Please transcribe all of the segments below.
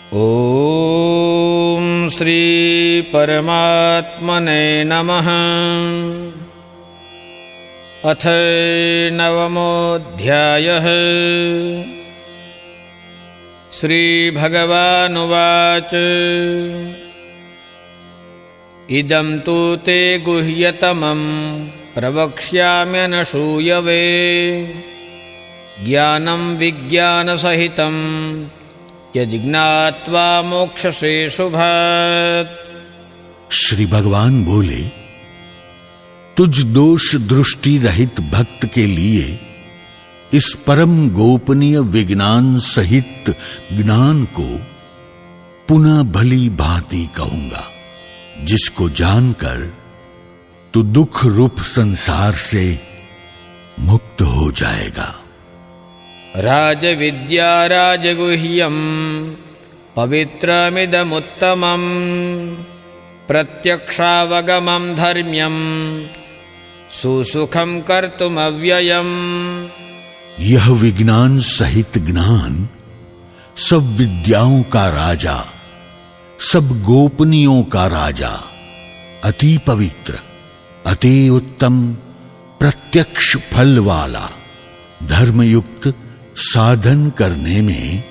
ॐ श्री परमात्मने नमः। अथ नवमोऽध्यायः। श्रीभगवानुवाच इदं तु ते गुह्यतमं प्रवक्ष्याम्यनसूयवे ज्ञानं विज्ञानसहितं यज्ञात्वा मोक्षसे शुभात्। श्री भगवान बोले, तुझ दोष दृष्टि रहित भक्त के लिए इस परम गोपनीय विज्ञान सहित ज्ञान को पुनः भली भांति कहूंगा, जिसको जानकर तू दुख रूप संसार से मुक्त हो जाएगा। राजविद्या राजगुह्यं पवित्रमिदमुत्तमं प्रत्यक्षावगमं धर्म्यं सुसुखं कर्तुमव्ययम्। यह विज्ञान सहित ज्ञान सब विद्याओं का राजा, सब गोपनीयों का राजा, अति पवित्र, अति उत्तम, प्रत्यक्ष फल वाला, धर्मयुक्त साधन करने में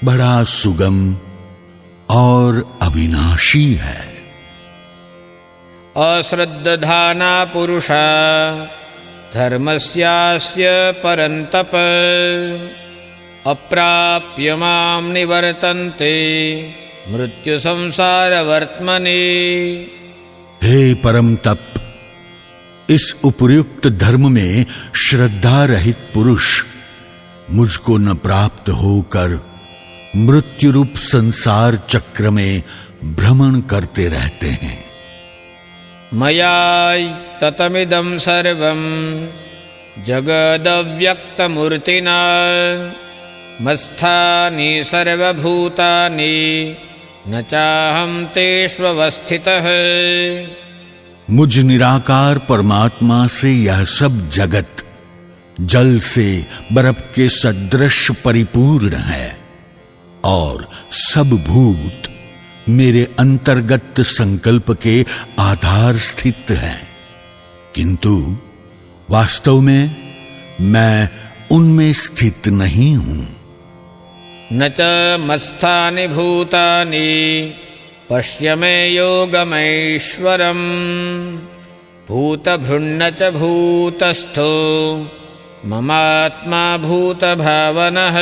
बड़ा सुगम और अविनाशी है। अश्रद्धाना पुरुषा धर्मस्यास्य परन्तप अप्राप्य मां निवर्तन्ते मृत्यु संसारवर्त्मनि। हे परम तप, इस उपर्युक्त धर्म में श्रद्धा रहित पुरुष मुझको न प्राप्त होकर मृत्यु रूप संसार चक्र में भ्रमण करते रहते हैं। मया ततमिदं सर्वं जगदव्यक्तमूर्तिना मत्स्थानि सर्वभूतानि न चाहं तेष्वस्थितः। मुझ निराकार परमात्मा से यह सब जगत जल से बर्फ के सदृश परिपूर्ण है और सब भूत मेरे अंतर्गत संकल्प के आधार स्थित है, किंतु वास्तव में मैं उनमें स्थित नहीं हूं। न च मत्स्थानि भूतानि पश्य मे योगमैश्वरम् भूतभृन्न च भूतस्थो ममात्मा भूतभावनः।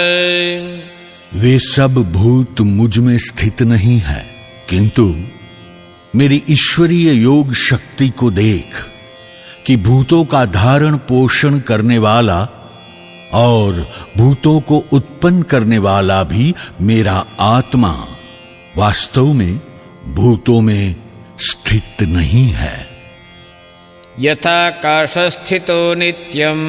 वे सब भूत मुझ में स्थित नहीं है, किंतु मेरी ईश्वरीय योग शक्ति को देख कि भूतों का धारण पोषण करने वाला और भूतों को उत्पन्न करने वाला भी मेरा आत्मा वास्तव में भूतों में स्थित नहीं है। यथाकाशस्थितो नित्यं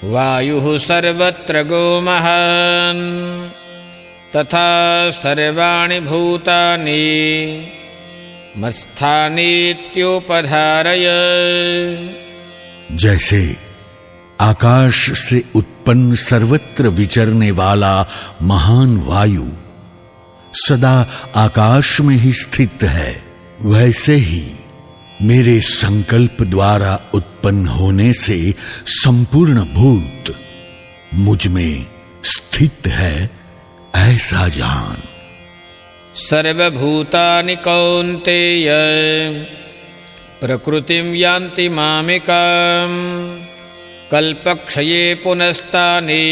वायुः सर्वत्र गोमहान् तथा सर्वाणि भूतानि मत्स्थानीत्युपधारय। जैसे आकाश से उत्पन्न सर्वत्र विचरने वाला महान वायु सदा आकाश में ही स्थित है, वैसे ही मेरे संकल्प द्वारा उत्पन्न होने से संपूर्ण भूत मुझ में स्थित है, ऐसा जान। सर्वभूतानि कौन्तेय प्रकृतिं यान्ति मामिकाम् कल्पक्षये पुनस्तानि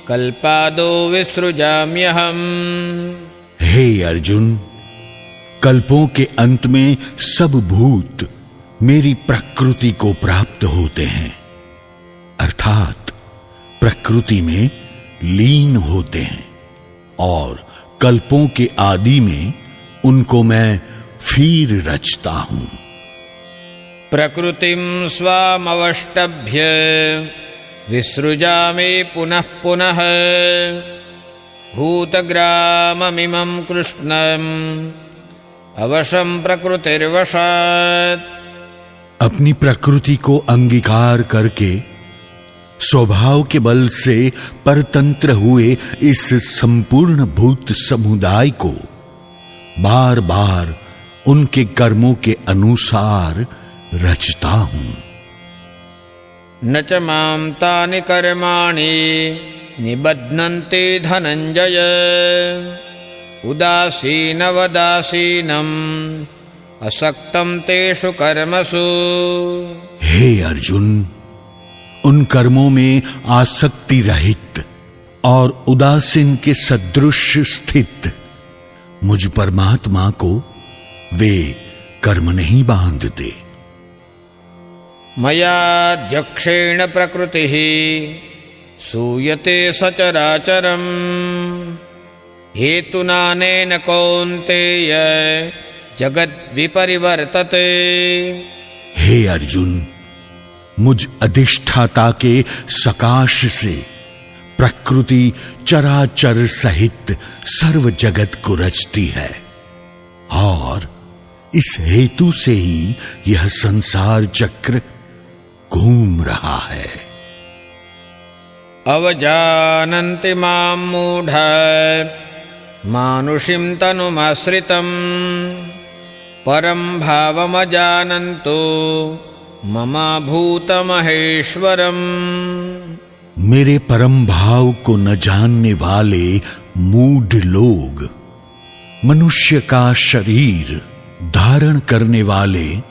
कल्पादो विसृजाम्यहम्। हे अर्जुन, कल्पों के अंत में सब भूत मेरी प्रकृति को प्राप्त होते हैं, अर्थात प्रकृति में लीन होते हैं, और कल्पों के आदि में उनको मैं फिर रचता हूं। प्रकृतिं स्वामवष्टभ्य विसृजामि पुनः पुनः भूतग्राममिमं कृष्णम् अवशं प्रकृतिर्वशात्। अपनी प्रकृति को अंगीकार करके स्वभाव के बल से परतंत्र हुए इस संपूर्ण भूत समुदाय को बार बार उनके कर्मों के अनुसार रचता हूं। न च मां तानि कर्माणि निबध्नन्ति धनंजय उदासीनवदासीनम् असक्तं तेषु कर्मसु। हे अर्जुन, उन कर्मों में आसक्ति रहित और उदासीन के सदृश स्थित मुझ परमात्मा को वे कर्म नहीं बांधते। मयाध्यक्षेण प्रकृतिः सूयते सचराचरम् हेतुनानेन कौन्तेय जगद्विपरिवर्तते। हे अर्जुन, मुझ अधिष्ठाता के सकाश से प्रकृति चराचर सहित सर्व जगत को रचती है और इस हेतु से ही यह संसार चक्र घूम रहा है। अवजानन्ति मां मूढ़ा मानुषीं तनुमाश्रितम् परं भावमजानन्तो मम भूतमहेश्वरम्। मेरे परम भाव को न जानने वाले मूढ़ लोग मनुष्य का शरीर धारण करने वाले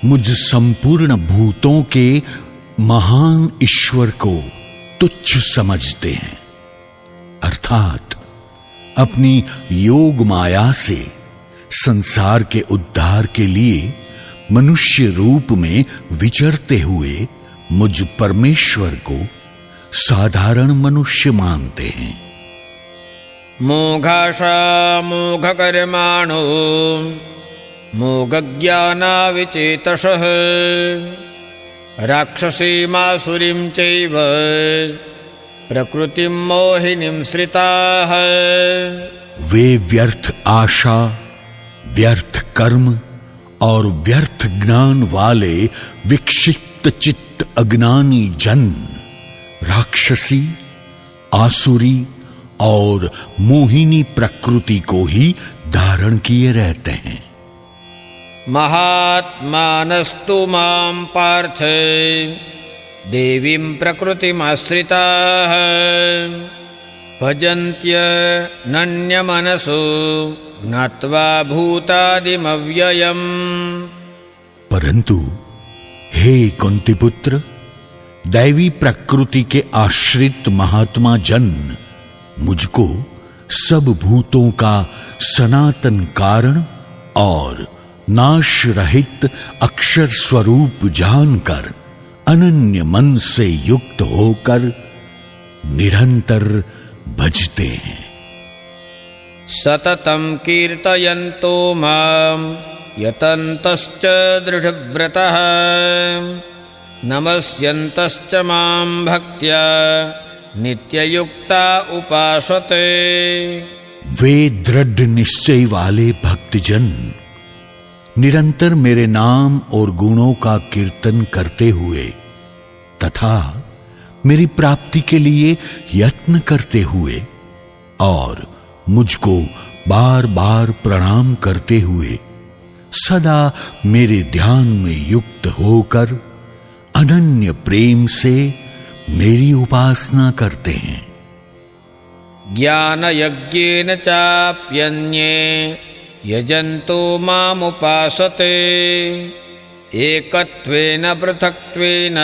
मुझ संपूर्ण भूतों के महान ईश्वर को तुच्छ समझते हैं, अर्थात अपनी योग माया से संसार के उद्धार के लिए मनुष्य रूप में विचरते हुए मुझ परमेश्वर को साधारण मनुष्य मानते हैं। मोघाशा मोघकर्माणो मोघज्ञानाविचेतसः राक्षसीमासुरीं चैव प्रकृतिं मोहिनीं श्रिताः। वे व्यर्थ आशा, व्यर्थ कर्म और व्यर्थ ज्ञान वाले विक्षिप्त चित्त अज्ञानी जन राक्षसी, आसुरी और मोहिनी प्रकृति को ही धारण किए रहते हैं। महात्मानस्तु मां पार्थ देवीं प्रकृतिमाश्रिताः भजन्त्यनन्यमनसो ज्ञात्वा भूतादिमव्ययम्। परंतु हे कुंतीपुत्र, दैवी प्रकृति के आश्रित महात्मा जन मुझको सब भूतों का सनातन कारण और नाश रहित अक्षर स्वरूप जानकर अनन्य मन से युक्त होकर निरंतर भजते हैं। सततं कीर्तयन्तो मां यतन्तश्च दृढव्रतः नमस्यन्तश्च मां भक्त्या नित्ययुक्ता उपासते। वे दृढ़ निश्चय वाले भक्तजन निरंतर मेरे नाम और गुणों का कीर्तन करते हुए तथा मेरी प्राप्ति के लिए यत्न करते हुए और मुझको बार बार प्रणाम करते हुए सदा मेरे ध्यान में युक्त होकर अनन्य प्रेम से मेरी उपासना करते हैं। ज्ञानयज्ञेन चाप्यन्ये यजन्तो मामुपासते एकत्वेन पृथक्त्वेन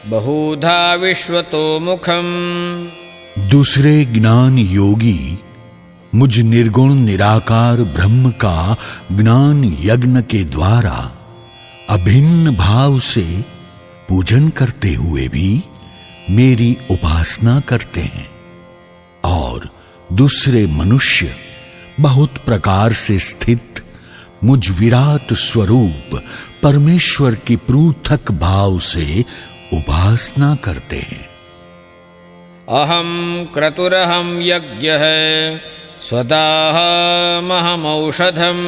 बहुधा विश्वतो मुखम्। दूसरे ज्ञान योगी मुझ निर्गुण निराकार ब्रह्म का ज्ञान यज्ञ के द्वारा अभिन्न भाव से पूजन करते हुए भी मेरी उपासना करते हैं और दूसरे मनुष्य बहुत प्रकार से स्थित मुझ विराट स्वरूप परमेश्वर की पृथक भाव से उपासना करते हैं। अहम क्रतुरहम यज्ञः स्वदाहमहमौषधम्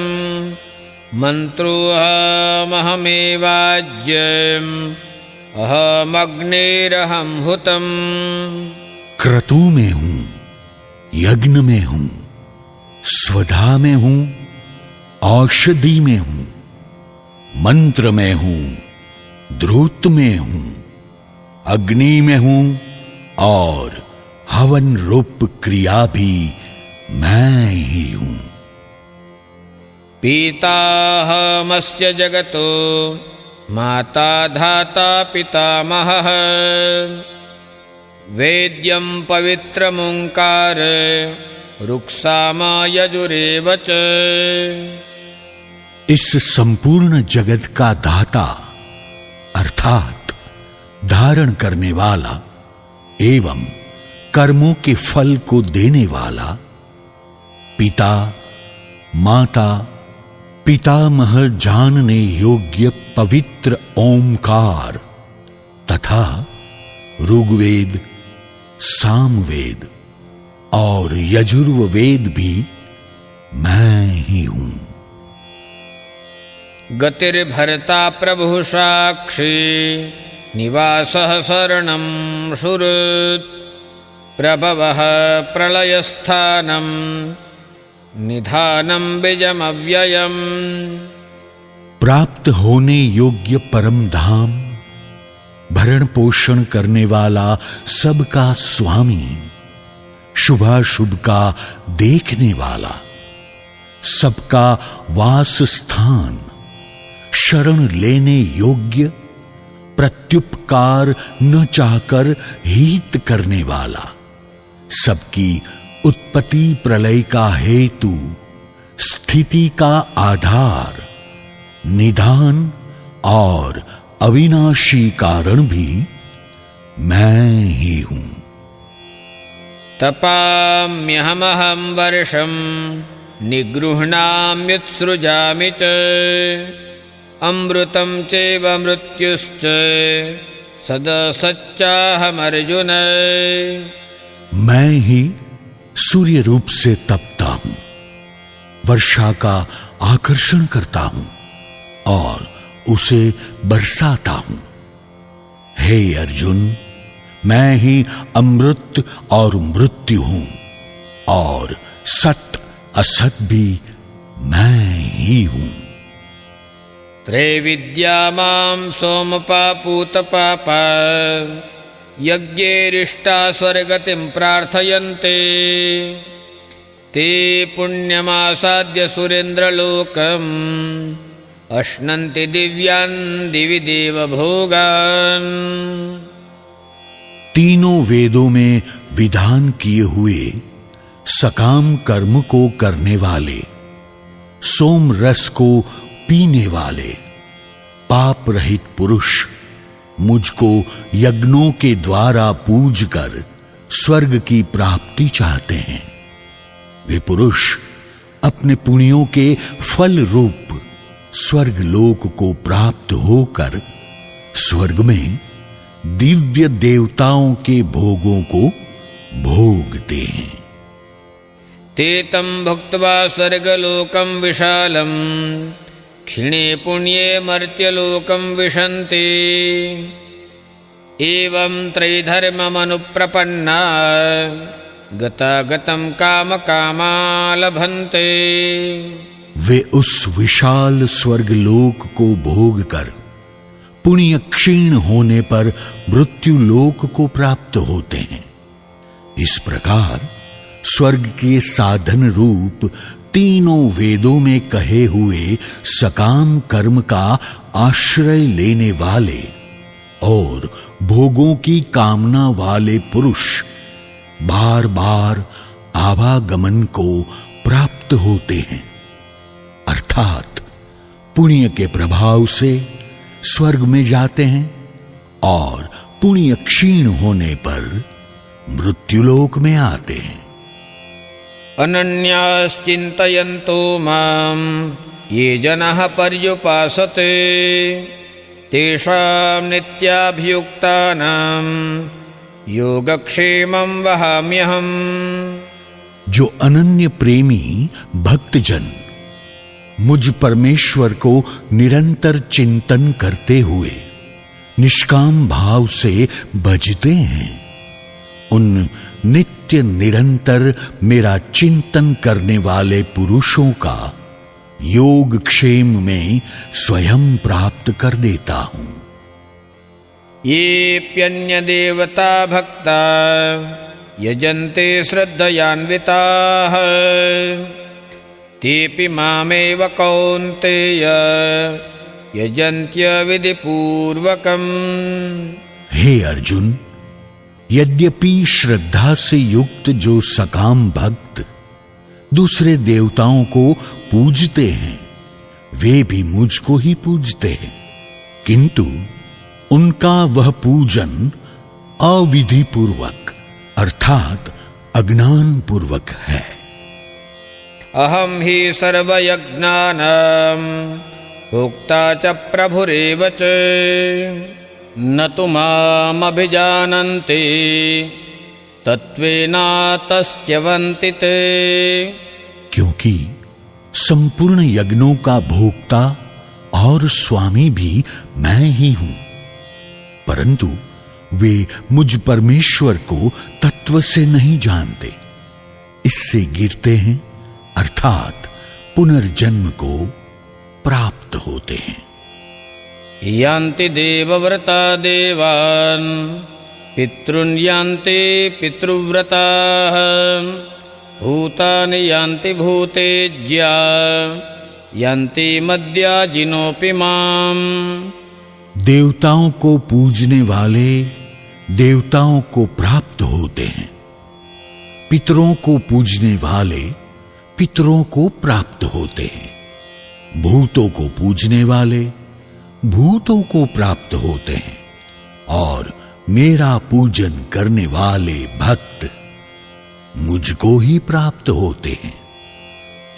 मंत्रोऽहमहमेवाज्यम् अहमग्निरहं हुतम्। क्रतु में हूं, यज्ञ में हूं, स्वधा में हूं, औषधि में हूं, मंत्र में हूं, ध्रुत में हूं, अग्नि में हूं और हवन रूप क्रिया भी मैं ही हूं। पिताहमस्य जगतो माता धाता पितामहः। वेद्यं पवित्रमोंकार रुक्साम यजुरेव च। इस संपूर्ण जगत का दाता अर्थात धारण करने वाला एवं कर्मों के फल को देने वाला पिता, माता, पितामह जानने योग्य पवित्र ओंकार तथा ऋग्वेद, सामवेद और यजुर्वेद भी मैं ही हूं। गतिर्भर्ता प्रभुः साक्षी निवासः शरणं सुहृत्। प्रभवः प्रलयस्थानं निधानं बीजमव्ययम्। प्राप्त होने योग्य परम धाम, भरण पोषण करने वाला सबका स्वामी, शुभाशुभ का देखने वाला, सबका वास स्थान, शरण लेने योग्य, प्रत्युपकार न चाहकर हित करने वाला, सबकी उत्पत्ति प्रलय का हेतु, स्थिति का आधार, निधान और अविनाशी कारण भी मैं ही हूं। तपाम्यहमहं वर्षं निगृह्णाम्युत्सृजामि च। अमृतं चैव मृत्युश्च सदसच्चाहमर्जुन। मैं ही सूर्य रूप से तपता हूं, वर्षा का आकर्षण करता हूं और उसे बरसाता हूं। हे अर्जुन, मैं ही अमृत और मृत्यु हूं और सत असत भी मैं ही हूं। त्रैविद्या मां सोमपापूतपापा यज्ञैरिष्टा स्वर्गतिं प्रार्थयन्ते। ते पुण्यमासाद्य सुरेन्द्रलोकम् अश्नन्ति दिव्यान् दिवि देवभोगान्। तीनों वेदों में विधान किए हुए सकाम कर्म को करने वाले, सोम रस को पीने वाले, पाप रहित पुरुष मुझको यज्ञों के द्वारा पूज कर स्वर्ग की प्राप्ति चाहते हैं। वे पुरुष अपने पुण्यों के फल रूप स्वर्ग लोक को प्राप्त होकर स्वर्ग में दिव्य देवताओं के भोगों को भोगते हैं। ते तं भुक्त्वा स्वर्गलोकं विशालम् क्षीणे पुण्ये मर्त्यलोकं विशन्ति। एवं त्रैधर्ममनुप्रपन्ना गतागतं कामकामा लभन्ते। वे उस विशाल स्वर्गलोक को भोग कर पुण्य क्षीण होने पर मृत्यु लोक को प्राप्त होते हैं। इस प्रकार स्वर्ग के साधन रूप तीनों वेदों में कहे हुए सकाम कर्म का आश्रय लेने वाले और भोगों की कामना वाले पुरुष बार बार आवागमन को प्राप्त होते हैं, अर्थात पुण्य के प्रभाव से स्वर्ग में जाते हैं और पुण्य क्षीण होने पर मृत्युलोक में आते हैं। अनन्याश्चिन्तयन्तो मां ये जनाः पर्युपासते तेषां नित्याभियुक्तानां योगक्षेमं वहाम्यहम्। जो अनन्य प्रेमी भक्तजन मुझ परमेश्वर को निरंतर चिंतन करते हुए निष्काम भाव से भजते हैं, उन नित्य निरंतर मेरा चिंतन करने वाले पुरुषों का योग क्षेम में स्वयं प्राप्त कर देता हूं। येऽप्यन्य देवता भक्ता यजन्ते श्रद्धयान्विताः तेऽपि मामेव कौन्तेय यजन्त्य विधिपूर्वकम्। हे अर्जुन, यद्यपि श्रद्धा से युक्त जो सकाम भक्त दूसरे देवताओं को पूजते हैं, वे भी मुझको ही पूजते हैं, किंतु उनका वह पूजन अविधि पूर्वक अर्थात अज्ञान पूर्वक है। अहम हि सर्वयज्ञानां भोक्ता च प्रभुरेव च न तु मामभिजानन्ति तत्त्वेनातस्त्यवन्ति ते। क्योंकि संपूर्ण यज्ञों का भोक्ता और स्वामी भी मैं ही हूं, परंतु वे मुझ परमेश्वर को तत्व से नहीं जानते, इससे गिरते हैं अर्थात पुनर्जन्म को प्राप्त होते हैं। यान्ति देवव्रता देवान् पितॄन् यान्ति पितृव्रताः भूतानि यान्ति भूतेज्या यान्ति मद्याजिनोऽपि माम्। देवताओं को पूजने वाले देवताओं को प्राप्त होते हैं, पितरों को पूजने वाले पितरों को प्राप्त होते हैं, भूतों को पूजने वाले भूतों को प्राप्त होते हैं, और मेरा पूजन करने वाले भक्त मुझको ही प्राप्त होते हैं।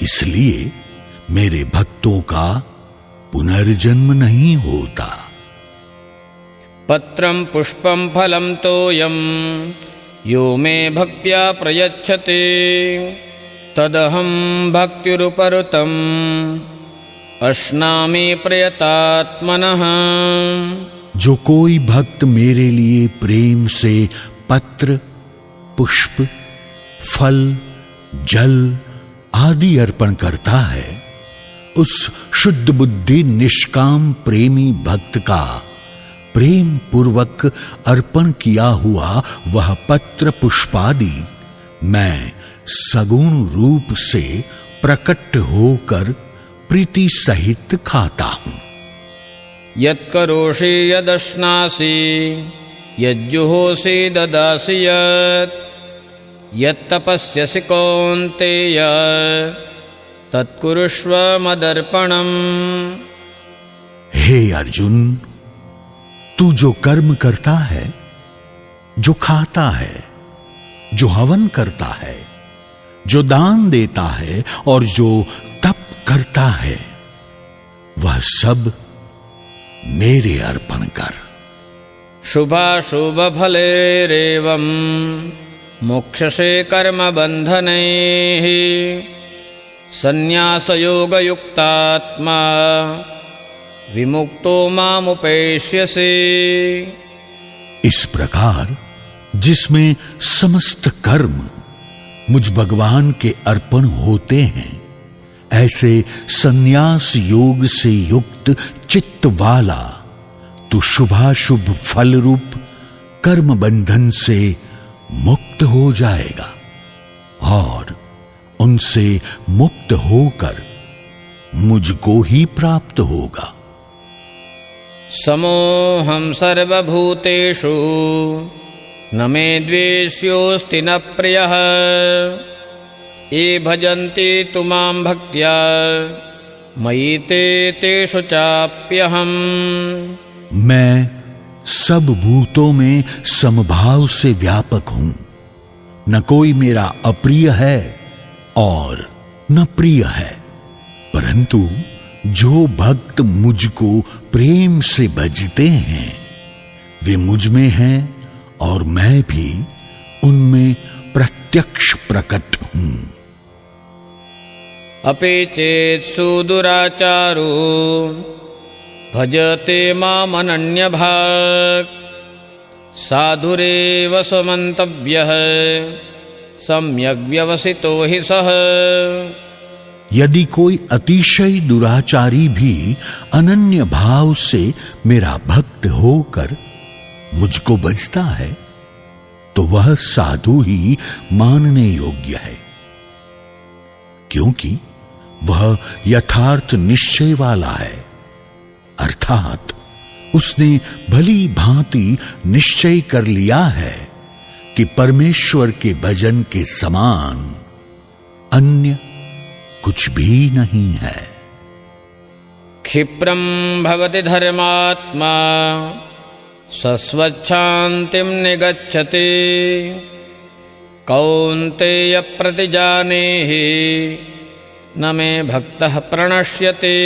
इसलिए मेरे भक्तों का पुनर्जन्म नहीं होता। पत्रं पुष्पं फलं तोयं यो मे भक्त्या प्रयच्छति तदहं भक्तिरुपरतम् अश्नामि प्रयतात्मनः। जो कोई भक्त मेरे लिए प्रेम से पत्र, पुष्प, फल, जल आदि अर्पण करता है, उस शुद्ध बुद्धि निष्काम प्रेमी भक्त का प्रेम पूर्वक अर्पण किया हुआ वह पत्र पुष्पादि मैं सगुण रूप से प्रकट होकर प्रीति सहित खाता हूं। यत्करोषि यदश्नासि यज्जुहोषि ददासि यत्तपस्यसि कौन्तेय तत्कुरुष्व मदर्पणम्। हे अर्जुन, तू जो कर्म करता है, जो खाता है, जो हवन करता है, जो दान देता है और जो तप करता है, वह सब मेरे अर्पण कर। शुभाशुभ फलेरेवं मोक्षसे कर्म बंधनैः संन्यास योग युक्तात्मा विमुक्तो मामुपैष्यसे। इस प्रकार जिसमें समस्त कर्म मुझ भगवान के अर्पण होते हैं, ऐसे संन्यास योग से युक्त चित्त वाला तू शुभाशुभ फल रूप कर्म बंधन से मुक्त हो जाएगा और उनसे मुक्त होकर मुझको ही प्राप्त होगा। समोहं सर्वभूतेषु न मे द्वेष्योऽस्ति न प्रियः ये भजन्ति तु मां भक्त्या मयि ते तेषु चाप्यहम्। मैं सब भूतों में समभाव से व्यापक हूं, न कोई मेरा अप्रिय है और न प्रिय है, परंतु जो भक्त मुझको प्रेम से भजते हैं वे मुझ में हैं और मैं भी उनमें प्रत्यक्ष प्रकट हूं। अपि चेत् सुदुराचारो भजते मामनन्यभाक् साधुरेव समन्तव्यः सम्यग् व्यवसितो हि सः। यदि कोई अतिशय दुराचारी भी अनन्य भाव से मेरा भक्त होकर मुझको भजता है तो वह साधु ही मानने योग्य है, क्योंकि वह यथार्थ निश्चय वाला है, अर्थात उसने भली भांति निश्चय कर लिया है कि परमेश्वर के भजन के समान अन्य कुछ भी नहीं है। क्षिप्रं भवति धर्मात्मा सस्वच्छान्तिं निगच्छति कौन्तेय प्रतिजानेहि न मे भक्तः प्रणश्यति।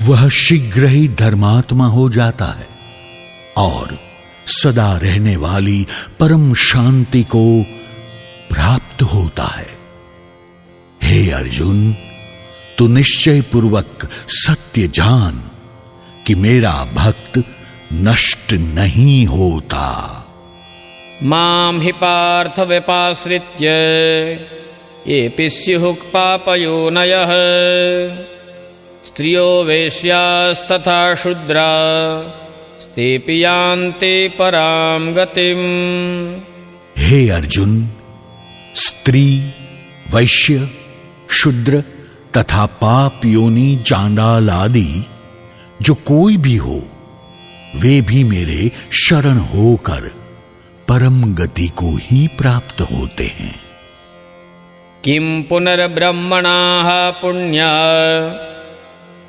वह शीघ्र ही धर्मात्मा हो जाता है और सदा रहने वाली परम शांति को प्राप्त होता है। हे अर्जुन, तू निश्चय पूर्वक सत्य जान कि मेरा भक्त नष्ट नहीं होता। मां हि पार्थ विपाश्रित्य येऽपि स्युः पापयोनयः स्त्रियो वेश्यास्तथा शूद्रा तेऽपि यान्ति परां गतिम्। हे अर्जुन, स्त्री, वैश्य, शूद्र तथा पाप योनि चांडाल आदि जो कोई भी हो, वे भी मेरे शरण होकर परम गति को ही प्राप्त होते हैं। किं पुनर्ब्रह्मणाः पुण्या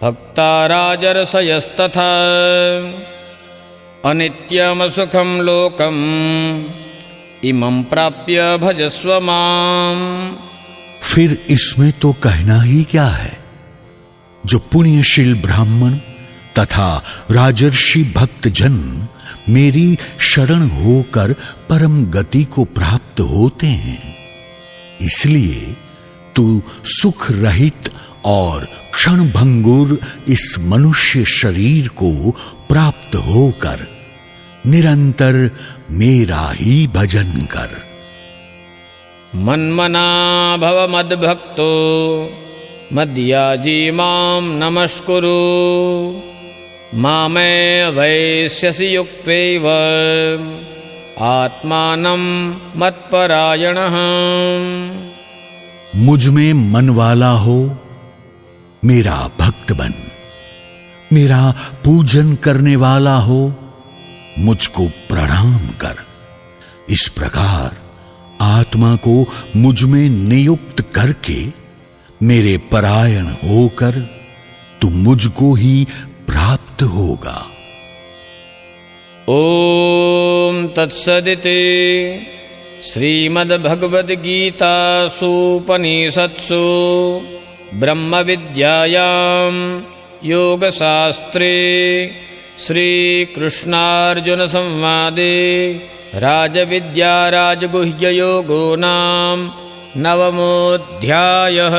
भक्ता राजर्षयस्तथा अनित्यमसुखं लोकम् इमं प्राप्य भजस्व माम्। फिर इसमें तो कहना ही क्या है। जो पुण्यशील ब्राह्मण तथा राजर्षि भक्त जन मेरी शरण होकर परम गति को प्राप्त होते हैं, इसलिए तू सुख रहित और क्षणभंगुर इस मनुष्य शरीर को प्राप्त होकर निरंतर मेरा ही भजन कर। मन्मना भव मद्भक्तो मद्याजी मां नमस्कुरु मामे वैश्यसि युक्तैव आत्मानं मत्परायणः। मुझ में मन वाला हो, मेरा भक्त बन, मेरा पूजन करने वाला हो, मुझको प्रणाम कर। इस प्रकार आत्मा को मुझ में नियुक्त करके मेरे परायण होकर तू मुझको ही प्राप्त होगा। ओम तत्सदिति श्रीमद्भगवद्गीतासूपनिषत्सु ब्रह्मविद्यायां योगशास्त्रे श्रीकृष्णार्जुनसंवादे राजविद्या राजगुह्ययोगो नाम 9मोऽध्यायः।